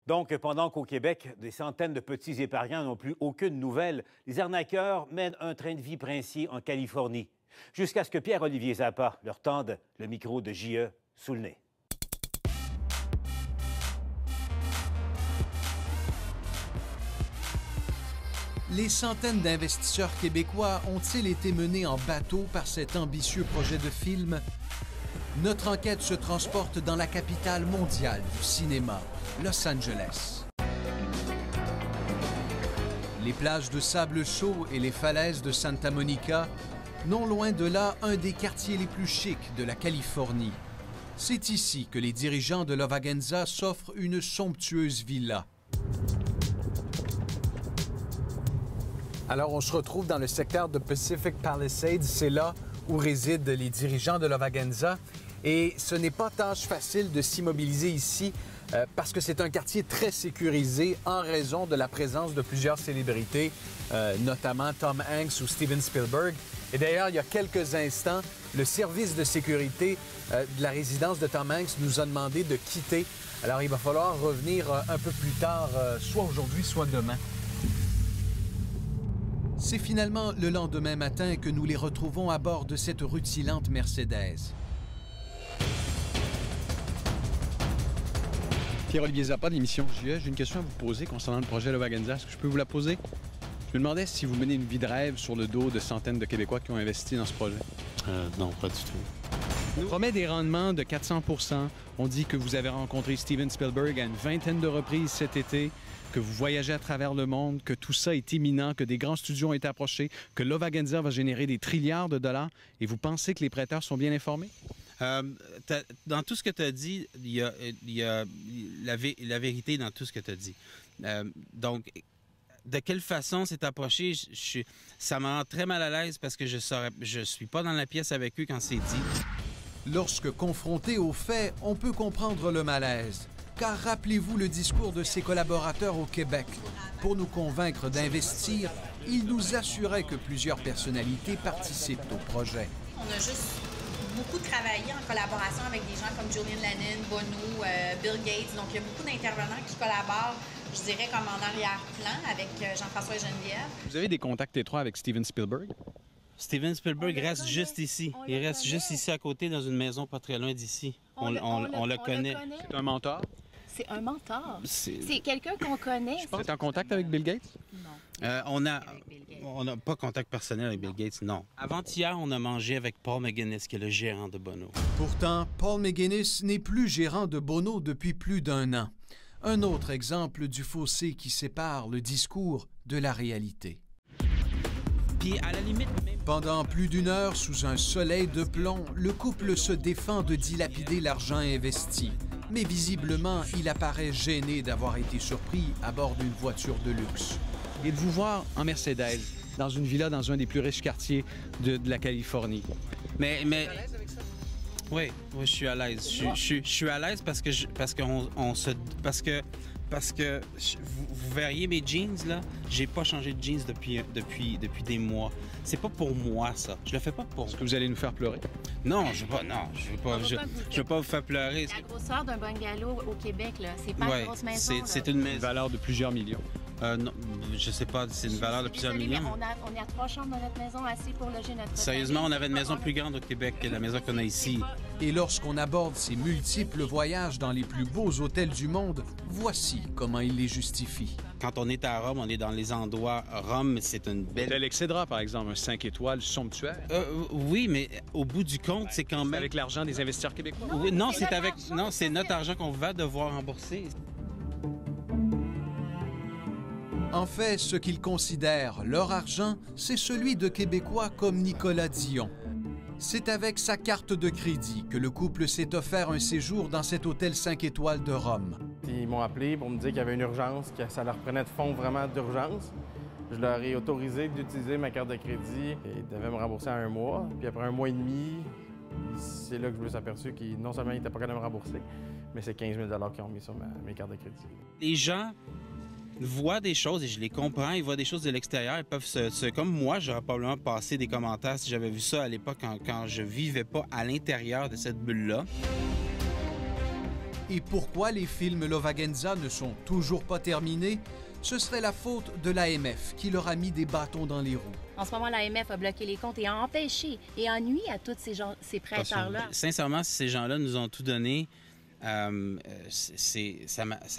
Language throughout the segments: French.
Donc, pendant qu'au Québec, des centaines de petits épargnants n'ont plus aucune nouvelle, les arnaqueurs mènent un train de vie princier en Californie, jusqu'à ce que Pierre-Olivier Zappa leur tende le micro de JE sous le nez. Les centaines d'investisseurs québécois ont-ils été menés en bateau par cet ambitieux projet de film? Notre enquête se transporte dans la capitale mondiale du cinéma, Los Angeles. Les plages de sable chaud et les falaises de Santa Monica, non loin de là, un des quartiers les plus chics de la Californie. C'est ici que les dirigeants de Lovagenza s'offrent une somptueuse villa. Alors, on se retrouve dans le secteur de Pacific Palisades. C'est là où résident les dirigeants de Lovagenza. Et ce n'est pas tâche facile de s'immobiliser ici parce que c'est un quartier très sécurisé en raison de la présence de plusieurs célébrités, notamment Tom Hanks ou Steven Spielberg. Et d'ailleurs, il y a quelques instants, le service de sécurité de la résidence de Tom Hanks nous a demandé de quitter. Alors, il va falloir revenir un peu plus tard, soit aujourd'hui, soit demain. C'est finalement le lendemain matin que nous les retrouvons à bord de cette rutilante Mercedes. Pierre-Olivier Zappa de l'émission JE, j'ai une question à vous poser concernant le projet Lovagenza. Est-ce que je peux vous la poser? Je me demandais si vous menez une vie de rêve sur le dos de centaines de Québécois qui ont investi dans ce projet. Non, pas du tout. On promet des rendements de 400 %. On dit que vous avez rencontré Steven Spielberg à une vingtaine de reprises cet été, que vous voyagez à travers le monde, que tout ça est imminent, que des grands studios ont été approchés, que Lovagenza va générer des trilliards de dollars. Et vous pensez que les prêteurs sont bien informés? Dans tout ce que tu as dit, il y a la vérité dans tout ce que tu as dit. Donc, de quelle façon c'est approché, ça me rend très mal à l'aise parce que je suis pas dans la pièce avec eux quand c'est dit. Lorsque confronté aux faits, on peut comprendre le malaise. Car rappelez-vous le discours de ses collaborateurs au Québec. Pour nous convaincre d'investir, il nous assurait que plusieurs personnalités participent au projet. On a juste beaucoup travaillé en collaboration avec des gens comme Julian Lennon, Bono, Bill Gates. Donc, il y a beaucoup d'intervenants qui collaborent, je dirais, comme en arrière-plan avec Jean-François et Geneviève. Vous avez des contacts étroits avec Steven Spielberg? Steven Spielberg reste juste ici. Il reste juste ici à côté, dans une maison pas très loin d'ici. On le connaît. C'est un mentor? C'est un mentor. C'est quelqu'un qu'on connaît. Vous êtes en contact avec Bill Gates? Non. On n'a pas contact personnel avec Bill Gates, non. Avant-hier, on a mangé avec Paul McGuinness, qui est le gérant de Bono. Pourtant, Paul McGuinness n'est plus gérant de Bono depuis plus d'1 an. Un autre exemple du fossé qui sépare le discours de la réalité. Puis, à la limite, Pendant plus d'1 heure, sous un soleil de plomb, le couple se défend de dilapider l'argent investi. Mais visiblement, il apparaît gêné d'avoir été surpris à bord d'une voiture de luxe. Et de vous voir en Mercedes, dans une villa dans un des plus riches quartiers de la Californie. Mais... Oui, je suis à l'aise. Je suis à l'aise parce que vous verriez mes jeans, là, j'ai pas changé de jeans depuis des mois. C'est pas pour moi, ça. Je le fais pas pour... Est-ce que vous allez nous faire pleurer? Non, je veux pas vous faire pleurer. La grosseur d'un bungalow au Québec, là, c'est pas une grosse maison. C'est une maison. Une valeur de plusieurs millions. Non, je sais pas, c'est une valeur de plusieurs millions. On est à 3 chambres dans notre maison, assez pour loger notre... Sérieusement, on avait une maison plus grande au Québec que la maison qu'on a ici. Et lorsqu'on aborde ces multiples voyages dans les plus beaux hôtels du monde, voici comment il les justifie. Quand on est à Rome, on est dans les endroits... Rome, c'est une belle... L'hôtel Excedra, par exemple, un 5 étoiles somptuaire. Oui, mais au bout du compte, c'est quand même... Avec l'argent des investisseurs québécois? Oui, non, c'est notre argent qu'on va devoir rembourser. En fait, ce qu'ils considèrent leur argent, c'est celui de Québécois comme Nicolas Dion. C'est avec sa carte de crédit que le couple s'est offert un séjour dans cet hôtel 5 étoiles de Rome. Ils m'ont appelé pour me dire qu'il y avait une urgence, que ça leur prenait de fonds vraiment d'urgence. Je leur ai autorisé d'utiliser ma carte de crédit. Ils devaient me rembourser en 1 mois. Puis après 1 mois et demi, c'est là que je me suis aperçu qu'ils non seulement n'étaient pas capables de me rembourser, mais c'est 15 000 qu'ils ont mis sur mes cartes de crédit. Les gens voient des choses, et je les comprends, ils voient des choses de l'extérieur, ils peuvent comme moi, j'aurais probablement passé des commentaires si j'avais vu ça à l'époque quand je vivais pas à l'intérieur de cette bulle-là. Et pourquoi les films Lovagenza ne sont toujours pas terminés? Ce serait la faute de l'AMF qui leur a mis des bâtons dans les roues. En ce moment, l'AMF a bloqué les comptes et a empêché et a nui à tous ces prêteurs-là. Sincèrement, si ces gens-là nous ont tout donné, ça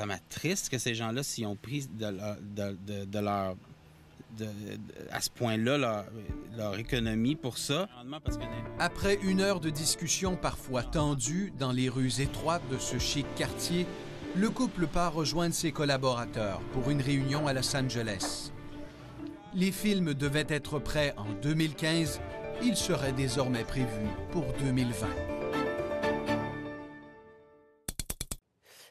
m'attriste que ces gens-là s'y ont pris à ce point-là leur économie pour ça. Après 1 heure de discussion parfois tendue dans les rues étroites de ce chic quartier, le couple part rejoindre ses collaborateurs pour une réunion à Los Angeles. Les films devaient être prêts en 2015, ils seraient désormais prévus pour 2020.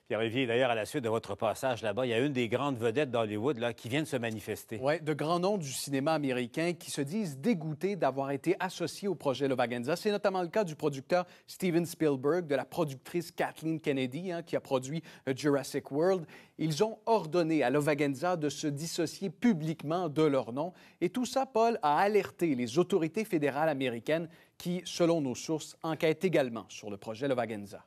Pierre-Olivier, d'ailleurs, à la suite de votre passage là-bas, il y a une des grandes vedettes d'Hollywood là, qui vient de se manifester. Oui, de grands noms du cinéma américain qui se disent dégoûtés d'avoir été associés au projet Lovagenza. C'est notamment le cas du producteur Steven Spielberg, de la productrice Kathleen Kennedy, qui a produit Jurassic World. Ils ont ordonné à Lovagenza de se dissocier publiquement de leur nom. Et tout ça, Paul, a alerté les autorités fédérales américaines qui, selon nos sources, enquêtent également sur le projet Lovagenza.